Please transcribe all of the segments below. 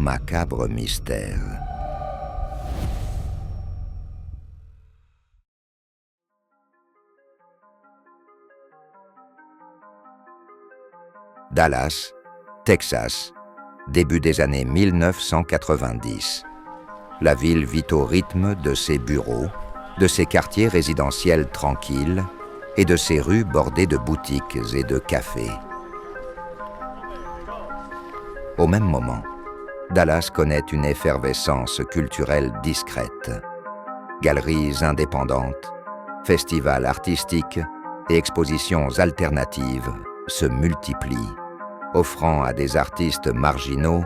macabre mystère. Dallas, Texas, début des années 1990. La ville vit au rythme de ses bureaux, de ses quartiers résidentiels tranquilles et de ses rues bordées de boutiques et de cafés. Au même moment, Dallas connaît une effervescence culturelle discrète. Galeries indépendantes, festivals artistiques et expositions alternatives se multiplient, offrant à des artistes marginaux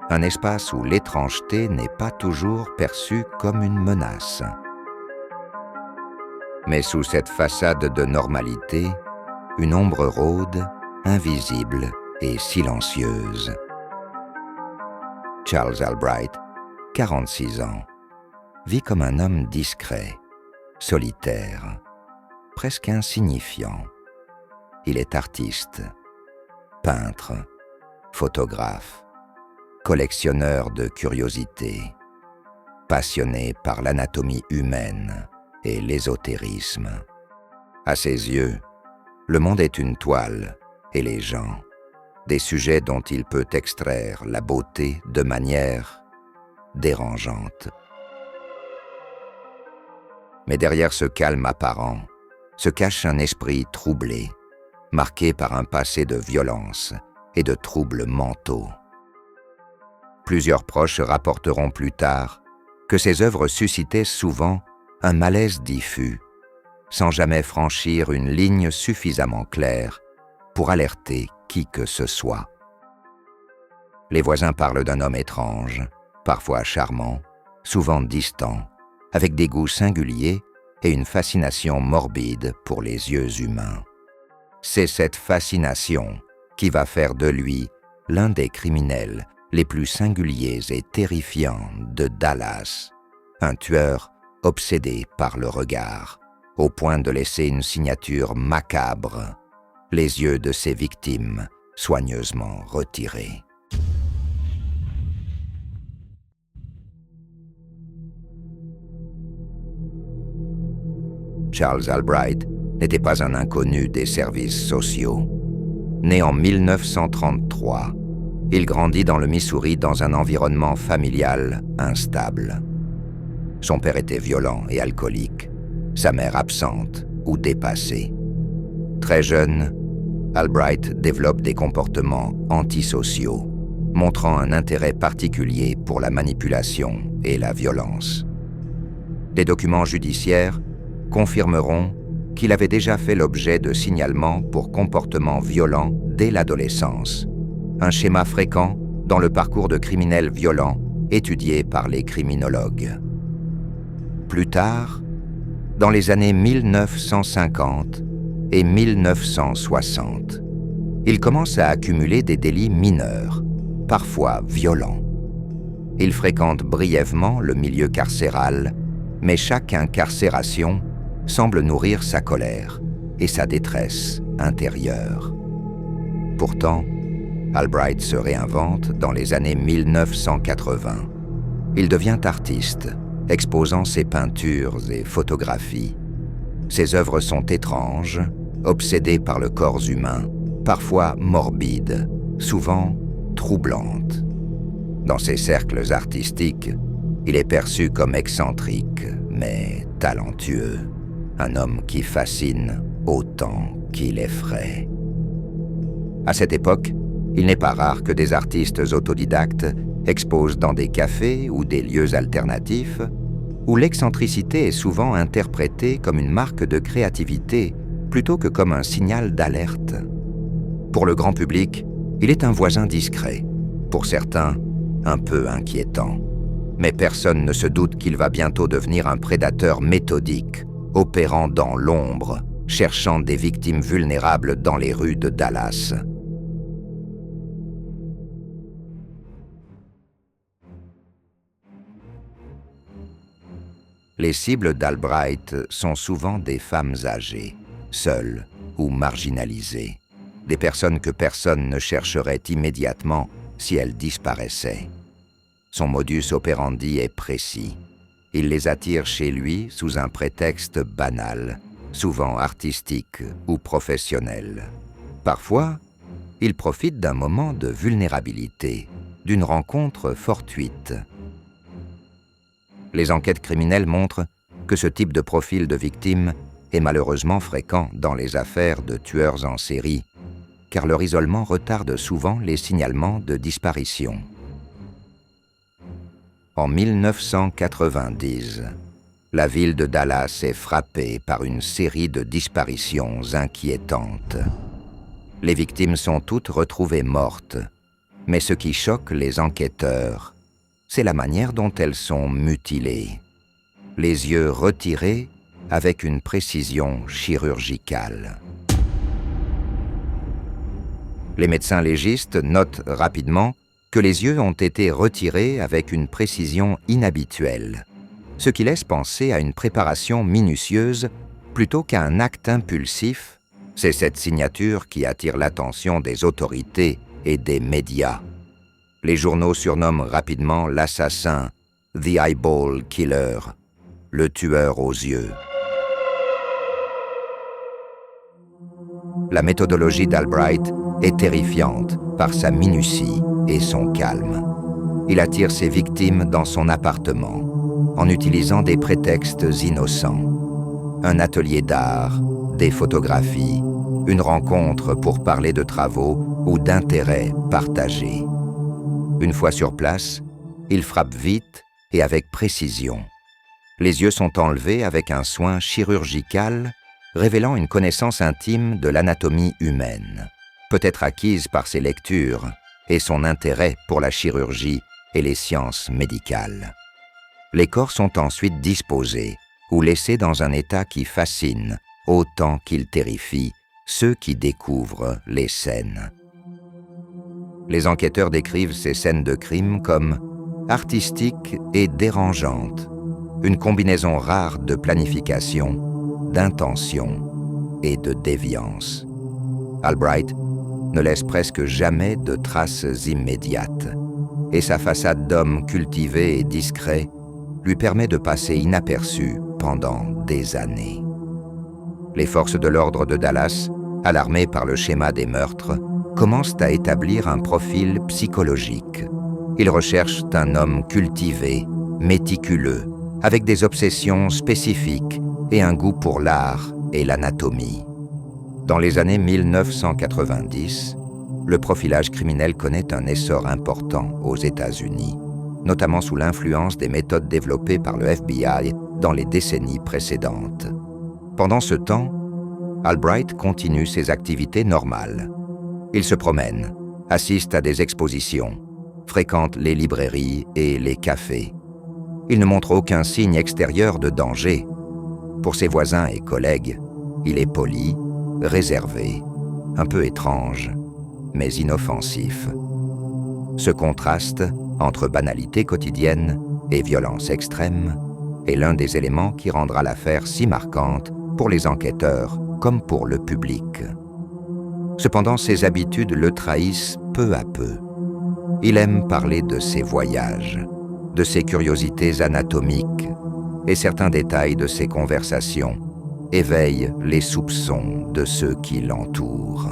un espace où l'étrangeté n'est pas toujours perçue comme une menace. Mais sous cette façade de normalité, une ombre rôde, invisible et silencieuse. Charles Albright, 46 ans, vit comme un homme discret, solitaire, presque insignifiant. Il est artiste, peintre, photographe, collectionneur de curiosités, passionné par l'anatomie humaine et l'ésotérisme. À ses yeux, le monde est une toile et les gens, des sujets dont il peut extraire la beauté de manière dérangeante. Mais derrière ce calme apparent se cache un esprit troublé, marqué par un passé de violence et de troubles mentaux. Plusieurs proches rapporteront plus tard que ses œuvres suscitaient souvent un malaise diffus, sans jamais franchir une ligne suffisamment claire pour alerter qui que ce soit. Les voisins parlent d'un homme étrange, parfois charmant, souvent distant, avec des goûts singuliers et une fascination morbide pour les yeux humains. C'est cette fascination qui va faire de lui l'un des criminels les plus singuliers et terrifiants de Dallas, un tueur obsédé par le regard, au point de laisser une signature macabre, les yeux de ses victimes soigneusement retirés. Charles Albright n'était pas un inconnu des services sociaux. Né en 1933, il grandit dans le Missouri dans un environnement familial instable. Son père était violent et alcoolique, sa mère absente ou dépassée. Très jeune, Albright développe des comportements antisociaux, montrant un intérêt particulier pour la manipulation et la violence. Des documents judiciaires confirmeront qu'il avait déjà fait l'objet de signalements pour comportements violents dès l'adolescence, un schéma fréquent dans le parcours de criminels violents étudié par les criminologues. Plus tard, dans les années 1950 et 1960, il commence à accumuler des délits mineurs, parfois violents. Il fréquente brièvement le milieu carcéral, mais chaque incarcération semble nourrir sa colère et sa détresse intérieure. Pourtant, Albright se réinvente dans les années 1980. Il devient artiste, exposant ses peintures et photographies. Ses œuvres sont étranges, obsédées par le corps humain, parfois morbides, souvent troublantes. Dans ses cercles artistiques, il est perçu comme excentrique, mais talentueux. Un homme qui fascine autant qu'il effraie. À cette époque, il n'est pas rare que des artistes autodidactes exposent dans des cafés ou des lieux alternatifs où l'excentricité est souvent interprétée comme une marque de créativité plutôt que comme un signal d'alerte. Pour le grand public, il est un voisin discret, pour certains, un peu inquiétant. Mais personne ne se doute qu'il va bientôt devenir un prédateur méthodique, opérant dans l'ombre, cherchant des victimes vulnérables dans les rues de Dallas. Les cibles d'Albright sont souvent des femmes âgées, seules ou marginalisées, des personnes que personne ne chercherait immédiatement si elles disparaissaient. Son modus operandi est précis. Il les attire chez lui sous un prétexte banal, souvent artistique ou professionnel. Parfois, il profite d'un moment de vulnérabilité, d'une rencontre fortuite. Les enquêtes criminelles montrent que ce type de profil de victime est malheureusement fréquent dans les affaires de tueurs en série, car leur isolement retarde souvent les signalements de disparition. En 1990, la ville de Dallas est frappée par une série de disparitions inquiétantes. Les victimes sont toutes retrouvées mortes, mais ce qui choque les enquêteurs, c'est la manière dont elles sont mutilées. Les yeux retirés avec une précision chirurgicale. Les médecins légistes notent rapidement que les yeux ont été retirés avec une précision inhabituelle, ce qui laisse penser à une préparation minutieuse plutôt qu'à un acte impulsif. C'est cette signature qui attire l'attention des autorités et des médias. Les journaux surnomment rapidement l'assassin « The Eyeball Killer », le tueur aux yeux. La méthodologie d'Albright est terrifiante par sa minutie et son calme. Il attire ses victimes dans son appartement en utilisant des prétextes innocents. Un atelier d'art, des photographies, une rencontre pour parler de travaux ou d'intérêts partagés. Une fois sur place, il frappe vite et avec précision. Les yeux sont enlevés avec un soin chirurgical révélant une connaissance intime de l'anatomie humaine, peut-être acquise par ses lectures et son intérêt pour la chirurgie et les sciences médicales. Les corps sont ensuite disposés ou laissés dans un état qui fascine autant qu'il terrifie ceux qui découvrent les scènes. Les enquêteurs décrivent ces scènes de crime comme artistiques et dérangeantes, une combinaison rare de planification, d'intention et de déviance. Albright ne laisse presque jamais de traces immédiates, et sa façade d'homme cultivé et discret lui permet de passer inaperçu pendant des années. Les forces de l'ordre de Dallas, alarmées par le schéma des meurtres, commencent à établir un profil psychologique. Ils recherchent un homme cultivé, méticuleux, avec des obsessions spécifiques et un goût pour l'art et l'anatomie. Dans les années 1990, le profilage criminel connaît un essor important aux États-Unis, notamment sous l'influence des méthodes développées par le FBI dans les décennies précédentes. Pendant ce temps, Albright continue ses activités normales. Il se promène, assiste à des expositions, fréquente les librairies et les cafés. Il ne montre aucun signe extérieur de danger. Pour ses voisins et collègues, il est poli, réservé, un peu étrange, mais inoffensif. Ce contraste entre banalité quotidienne et violence extrême est l'un des éléments qui rendra l'affaire si marquante pour les enquêteurs comme pour le public. Cependant, ses habitudes le trahissent peu à peu. Il aime parler de ses voyages, de ses curiosités anatomiques, et certains détails de ses conversations éveillent les soupçons de ceux qui l'entourent.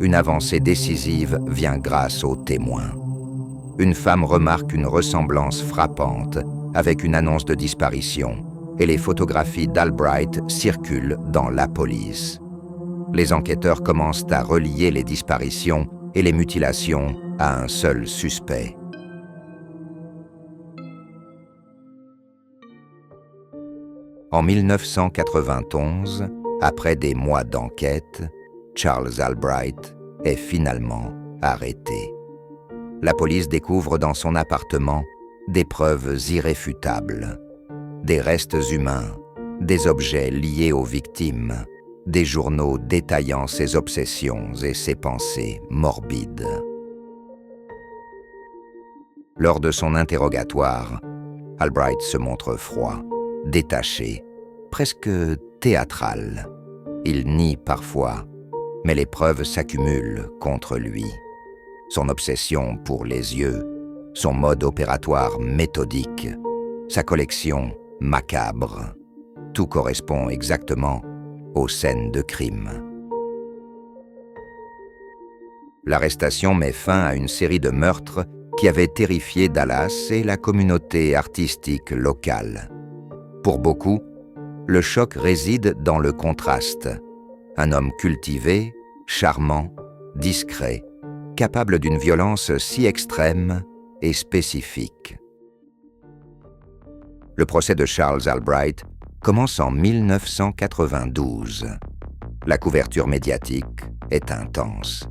Une avancée décisive vient grâce aux témoins. Une femme remarque une ressemblance frappante avec une annonce de disparition, et les photographies d'Albright circulent dans la police. Les enquêteurs commencent à relier les disparitions et les mutilations à un seul suspect. En 1991, après des mois d'enquête, Charles Albright est finalement arrêté. La police découvre dans son appartement des preuves irréfutables, des restes humains, des objets liés aux victimes, des journaux détaillant ses obsessions et ses pensées morbides. Lors de son interrogatoire, Albright se montre froid, détaché, presque théâtral. Il nie parfois, mais les preuves s'accumulent contre lui. Son obsession pour les yeux son mode opératoire méthodique, sa collection macabre. Tout correspond exactement aux scènes de crime. L'arrestation met fin à une série de meurtres qui avaient terrifié Dallas et la communauté artistique locale. Pour beaucoup, le choc réside dans le contraste. Un homme cultivé, charmant, discret, capable d'une violence si extrême et spécifique. Le procès de Charles Albright commence en 1992. La couverture médiatique est intense.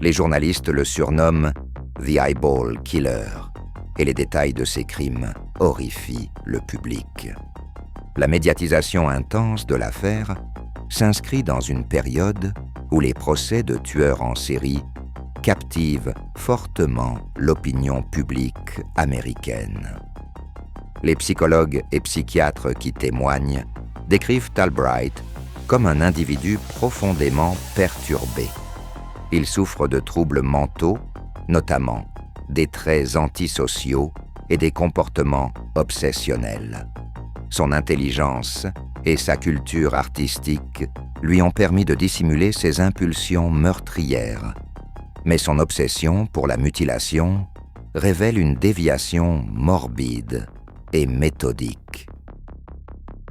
Les journalistes le surnomment « The Eyeball Killer » et les détails de ses crimes horrifient le public. La médiatisation intense de l'affaire s'inscrit dans une période où les procès de tueurs en série captivent fortement l'opinion publique américaine. Les psychologues et psychiatres qui témoignent décrivent Albright comme un individu profondément perturbé. Il souffre de troubles mentaux, notamment des traits antisociaux et des comportements obsessionnels. Son intelligence et sa culture artistique lui ont permis de dissimuler ses impulsions meurtrières. Mais son obsession pour la mutilation révèle une déviation morbide et méthodique.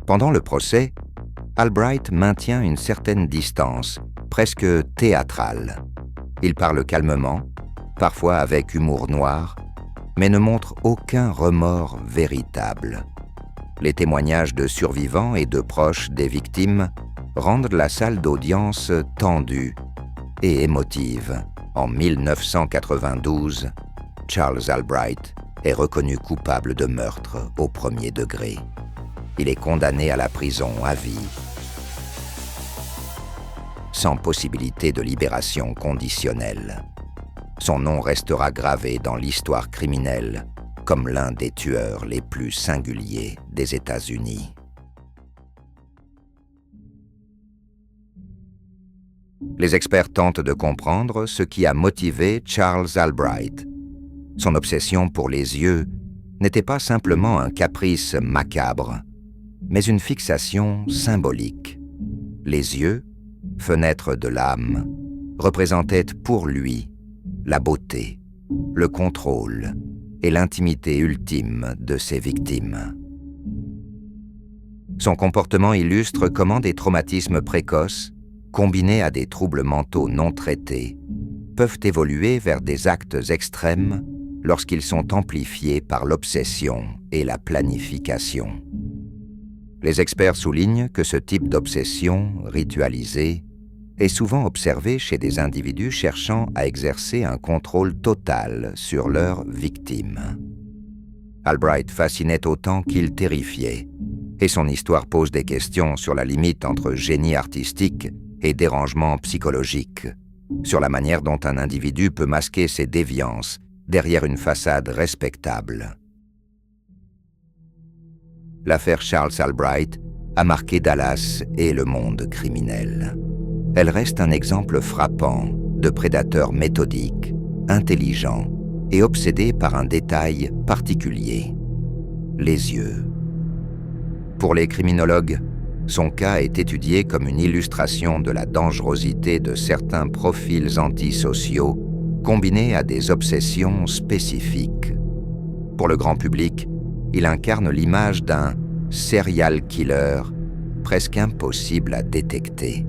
Pendant le procès, Albright maintient une certaine distance, presque théâtrale. Il parle calmement, parfois avec humour noir, mais ne montre aucun remords véritable. Les témoignages de survivants et de proches des victimes rendent la salle d'audience tendue et émotive. En 1992, Charles Albright est reconnu coupable de meurtre au premier degré. Il est condamné à la prison à vie, sans possibilité de libération conditionnelle. Son nom restera gravé dans l'histoire criminelle comme l'un des tueurs les plus singuliers des États-Unis. Les experts tentent de comprendre ce qui a motivé Charles Albright. Son obsession pour les yeux n'était pas simplement un caprice macabre, mais une fixation symbolique. Les yeux, fenêtres de l'âme, représentaient pour lui la beauté, le contrôle et l'intimité ultime de ses victimes. Son comportement illustre comment des traumatismes précoces, combinés à des troubles mentaux non traités, peuvent évoluer vers des actes extrêmes lorsqu'ils sont amplifiés par l'obsession et la planification. Les experts soulignent que ce type d'obsession ritualisée est souvent observé chez des individus cherchant à exercer un contrôle total sur leurs victimes. Albright fascinait autant qu'il terrifiait, et son histoire pose des questions sur la limite entre génie artistique et dérangement psychologique, sur la manière dont un individu peut masquer ses déviances derrière une façade respectable. L'affaire Charles Albright a marqué Dallas et le monde criminel. Elle reste un exemple frappant de prédateur méthodique, intelligent et obsédé par un détail particulier, les yeux. Pour les criminologues, son cas est étudié comme une illustration de la dangerosité de certains profils antisociaux combinés à des obsessions spécifiques. Pour le grand public, il incarne l'image d'un serial killer presque impossible à détecter,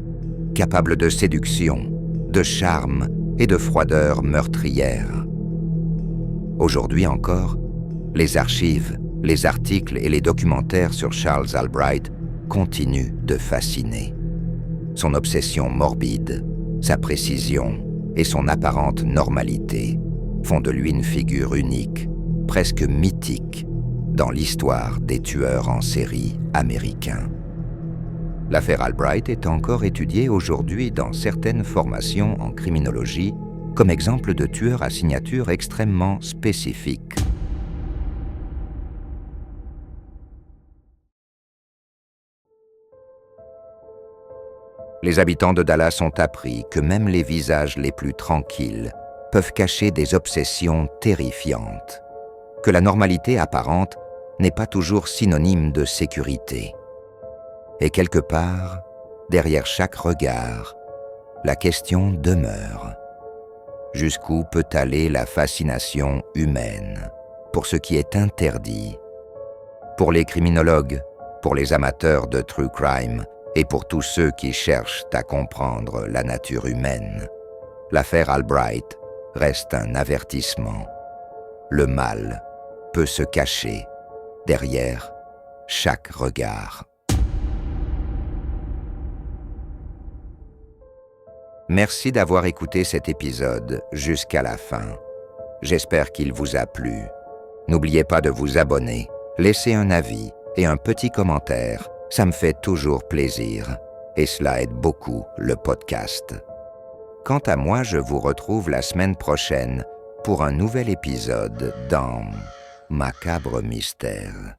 capable de séduction, de charme et de froideur meurtrière. Aujourd'hui encore, les archives, les articles et les documentaires sur Charles Albright continuent de fasciner. Son obsession morbide, sa précision et son apparente normalité font de lui une figure unique, presque mythique, dans l'histoire des tueurs en série américains. L'affaire Albright est encore étudiée aujourd'hui dans certaines formations en criminologie comme exemple de tueurs à signature extrêmement spécifique. Les habitants de Dallas ont appris que même les visages les plus tranquilles peuvent cacher des obsessions terrifiantes. que la normalité apparente n'est pas toujours synonyme de sécurité. Et quelque part, derrière chaque regard, la question demeure. Jusqu'où peut aller la fascination humaine pour ce qui est interdit? Pour les criminologues, pour les amateurs de true crime et pour tous ceux qui cherchent à comprendre la nature humaine, l'affaire Albright reste un avertissement. Le mal peut se cacher derrière chaque regard. Merci d'avoir écouté cet épisode jusqu'à la fin. J'espère qu'il vous a plu. N'oubliez pas de vous abonner, laisser un avis et un petit commentaire. Ça me fait toujours plaisir et cela aide beaucoup le podcast. Quant à moi, je vous retrouve la semaine prochaine pour un nouvel épisode dans Macabre Mystère.